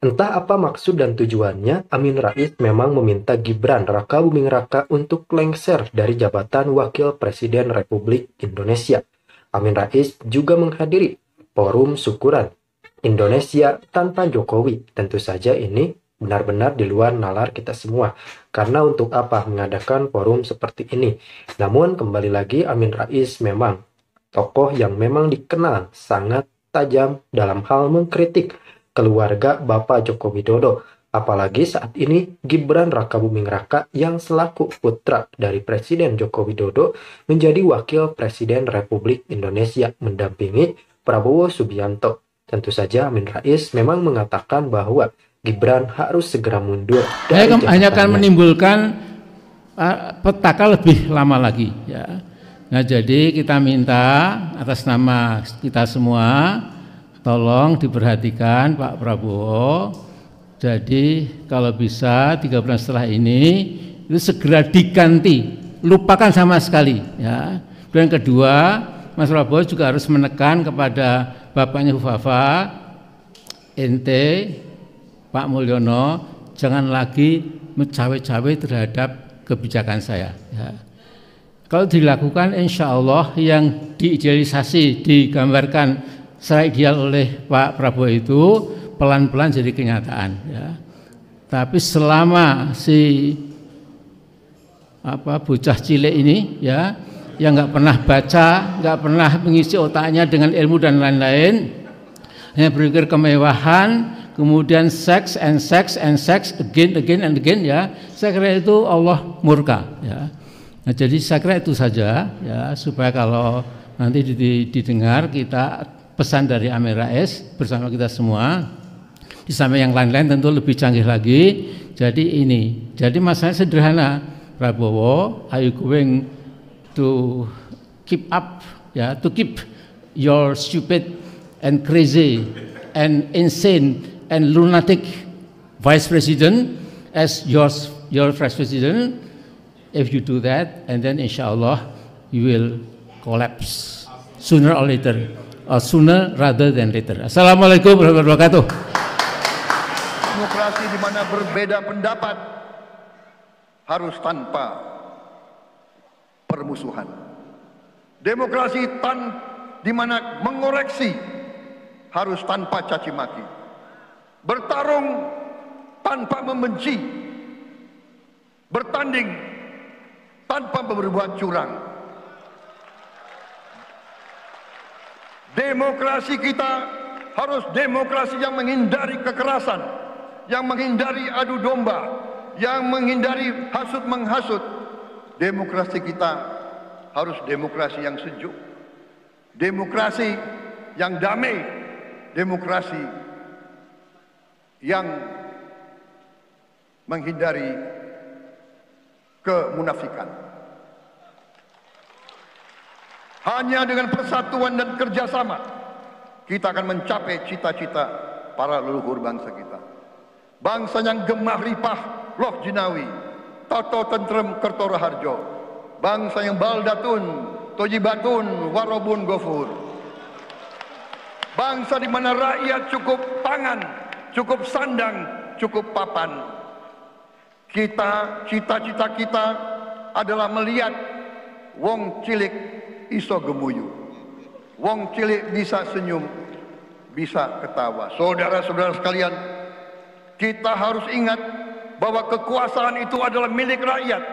Entah apa maksud dan tujuannya, Amin Rais memang meminta Gibran Rakabuming Raka untuk lengser dari jabatan Wakil Presiden Republik Indonesia. Amin Rais juga menghadiri forum syukuran Indonesia tanpa Jokowi. Tentu saja ini benar-benar di luar nalar kita semua. Karena untuk apa mengadakan forum seperti ini? Namun kembali lagi Amin Rais memang tokoh yang memang dikenal sangat tajam dalam hal mengkritik keluarga Bapak Joko Widodo. Apalagi saat ini Gibran Rakabuming Raka yang selaku putra dari Presiden Joko Widodo menjadi Wakil Presiden Republik Indonesia mendampingi Prabowo Subianto. Tentu saja Amin Rais memang mengatakan bahwa Gibran harus segera mundur dari hanya akan jabatannya. menimbulkan petaka lebih lama lagi ya. Nah, jadi kita minta atas nama kita semua tolong diperhatikan Pak Prabowo. Jadi kalau bisa 3 bulan setelah ini itu segera diganti, lupakan sama sekali ya. Dan kedua, Mas Prabowo juga harus menekan kepada bapaknya Hufafa, ente Pak Mulyono, jangan lagi mencawe-cawe terhadap kebijakan saya ya. Kalau dilakukan insya Allah yang diidealisasi, digambarkan secara ideal oleh Pak Prabowo itu pelan-pelan jadi kenyataan ya. Tapi selama si bocah cilik ini ya, yang nggak pernah baca, nggak pernah mengisi otaknya dengan ilmu dan lain-lain, hanya berpikir kemewahan, kemudian seks and sex again and again ya, saya kira itu Allah murka ya. Nah, jadi saya kira itu saja ya, supaya kalau nanti didengar kita pesan dari Amin Rais bersama kita semua, di samping yang lain-lain tentu lebih canggih lagi. Jadi ini, jadi masalahnya sederhana, Prabowo, are you going to keep up ya, to keep your stupid and crazy and insane and lunatic vice president as your vice president? If you do that, and then insya Allah you will collapse sooner or later, or sooner rather than later. Assalamualaikum warahmatullahi wabarakatuh. Demokrasi di mana berbeda pendapat harus tanpa permusuhan. Demokrasi di mana mengoreksi harus tanpa caci maki. Bertarung tanpa membenci. Bertanding tanpa berbuat curang. Demokrasi kita harus demokrasi yang menghindari kekerasan, yang menghindari adu domba, yang menghindari hasut menghasut. Demokrasi kita harus demokrasi yang sejuk, demokrasi yang damai, demokrasi yang menghindari kemunafikan. Hanya dengan persatuan dan kerjasama kita akan mencapai cita-cita para leluhur bangsa kita. Bangsa yang gemah ripah loh jinawi, toto tentrem kertoro harjo. Bangsa yang baldatun, tojibatun, warobun gofur. Bangsa di mana rakyat cukup pangan, cukup sandang, cukup papan. Cita-cita kita adalah melihat wong cilik iso gemuyu, wong cilik bisa senyum, bisa ketawa. Saudara-saudara sekalian, kita harus ingat bahwa kekuasaan itu adalah milik rakyat.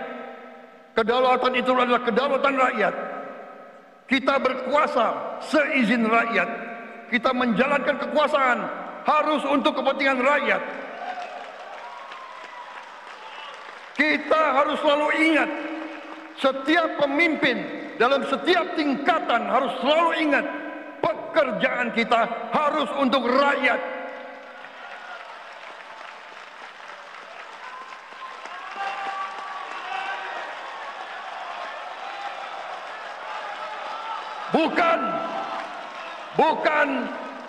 Kedaulatan itu adalah kedaulatan rakyat. Kita berkuasa seizin rakyat. Kita menjalankan kekuasaan harus untuk kepentingan rakyat. Kita harus selalu ingat, setiap pemimpin dalam setiap tingkatan harus selalu ingat, pekerjaan kita harus untuk rakyat.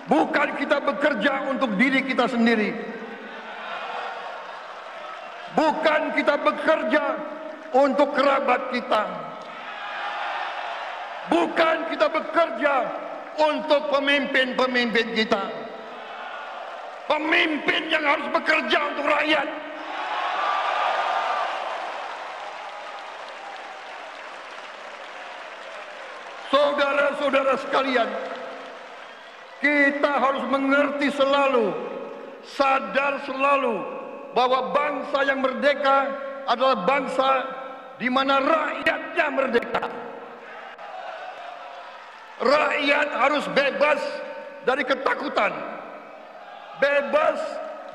Bukan kita bekerja untuk diri kita sendiri. Bukan kita bekerja untuk kerabat kita. Bukan kita bekerja untuk pemimpin-pemimpin kita. pemimpin yang harus bekerja untuk rakyat. Saudara-saudara sekalian, kita harus mengerti selalu, sadar selalu bahwa bangsa yang merdeka adalah bangsa di mana rakyatnya merdeka. Rakyat harus bebas dari ketakutan, bebas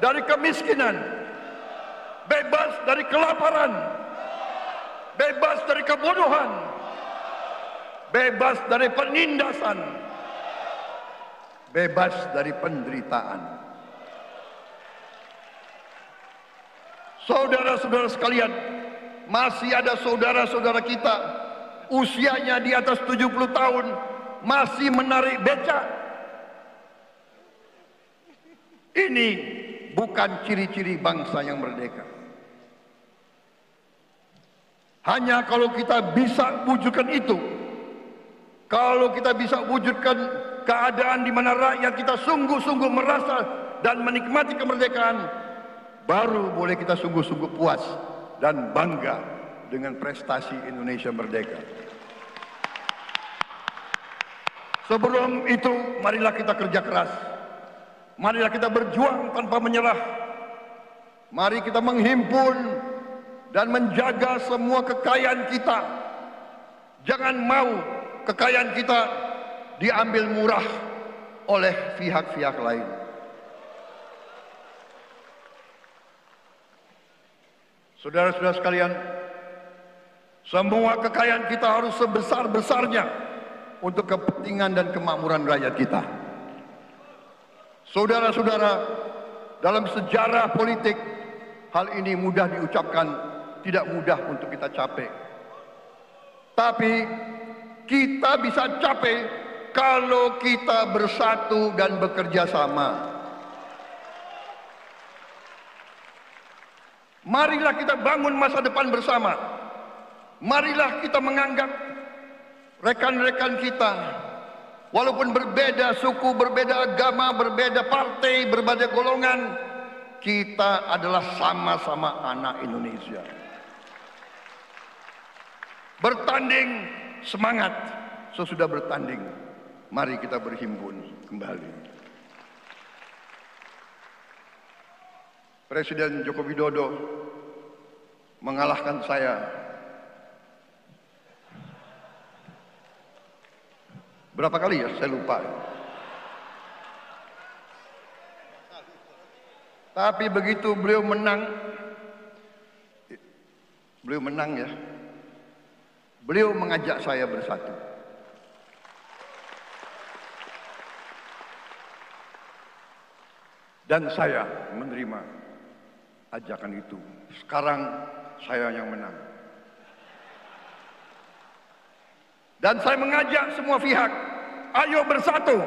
dari kemiskinan, bebas dari kelaparan, bebas dari kebodohan, bebas dari penindasan, bebas dari penderitaan. Saudara-saudara sekalian, masih ada saudara-saudara kita usianya di atas 70 tahun masih menarik becak. Ini bukan ciri-ciri bangsa yang merdeka. Hanya kalau kita bisa wujudkan itu, kalau kita bisa wujudkan keadaan di mana rakyat kita sungguh-sungguh merasa dan menikmati kemerdekaan, baru boleh kita sungguh-sungguh puas dan bangga dengan prestasi Indonesia merdeka. Sebelum itu, marilah kita kerja keras. Marilah kita berjuang tanpa menyerah. Mari kita menghimpun dan menjaga semua kekayaan kita. Jangan mau kekayaan kita diambil murah oleh pihak-pihak lain. Saudara-saudara sekalian, semua kekayaan kita harus sebesar-besarnya untuk kepentingan dan kemakmuran rakyat kita. Saudara-saudara, dalam sejarah politik, hal ini mudah diucapkan, tidak mudah untuk kita capai. Tapi kita bisa capai kalau kita bersatu dan bekerja sama. Marilah kita bangun masa depan bersama. Marilah kita menganggap rekan-rekan kita, walaupun berbeda suku, berbeda agama, berbeda partai, berbeda golongan, kita adalah sama-sama anak Indonesia. Bertanding semangat, sesudah bertanding, mari kita berhimpun kembali. Presiden Joko Widodo mengalahkan saya berapa kali ya, saya lupa. Tapi begitu beliau menang ya, beliau mengajak saya bersatu. Dan saya menerima ajakan itu. Sekarang saya yang menang. Dan saya mengajak semua pihak, ayo bersatu.